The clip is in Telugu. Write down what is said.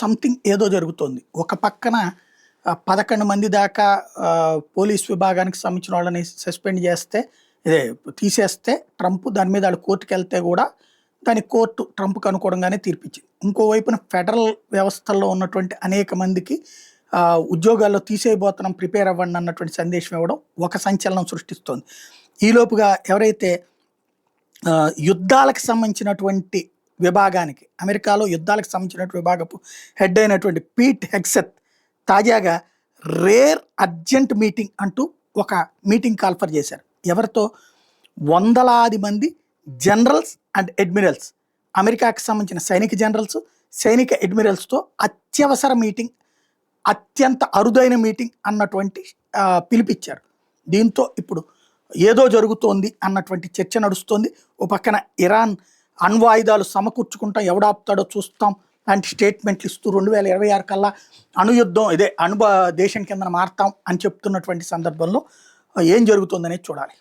సంథింగ్ ఏదో జరుగుతోంది. ఒక పక్కన 11 మంది దాకా పోలీస్ విభాగానికి సంబంధించిన వాళ్ళని సస్పెండ్ చేస్తే తీసేస్తే ట్రంప్ దాని మీద ఆళ్ళు కోర్టుకెళ్తే గూడా దాని కోర్టు ట్రంప్‌కి అనుకూలంగానే తీర్పిచ్చింది. ఇంకోవైపున ఫెడరల్ వ్యవస్థల్లో ఉన్నటువంటి అనేక మందికి ఉద్యోగాల్లో తీసేయబోతున్నాం ప్రిపేర్ అవ్వండి అన్నటువంటి సందేశం ఇవ్వడం ఒక సంచలనం సృష్టిస్తోంది. ఈలోపుగా ఎవరైతే యుద్ధాలకు సంబంధించినటువంటి విభాగానికి అమెరికాలో యుద్ధాలకు సంబంధించినటువంటి విభాగపు హెడ్ అయినటువంటి పీట్ హెగ్సెత్ తాజాగా రేర్ అర్జెంట్ మీటింగ్ అంటూ ఒక మీటింగ్ కాల్ఫర్ చేశారు. ఎవరితో? వందలాది మంది జనరల్స్ అండ్ అడ్మిరల్స్, అమెరికాకి సంబంధించిన సైనిక జనరల్స్, సైనిక అడ్మిరల్స్తో అత్యవసర మీటింగ్, అత్యంత అరుదైన మీటింగ్ అన్నటువంటి పిలిపించారు. దీంతో ఇప్పుడు ఏదో జరుగుతోంది అన్నటువంటి చర్చ నడుస్తోంది. ఓ పక్కన ఇరాన్ అణ్వాయుధాలు సమకూర్చుకుంటాం, ఎవడాపుతాడో చూస్తాం లాంటి స్టేట్మెంట్లు ఇస్తూ 2026 కల్లా అణుయుద్ధం దేశం కింద మారతాం అని చెప్తున్నటువంటి సందర్భంలో ఏం జరుగుతుందనేది చూడాలి.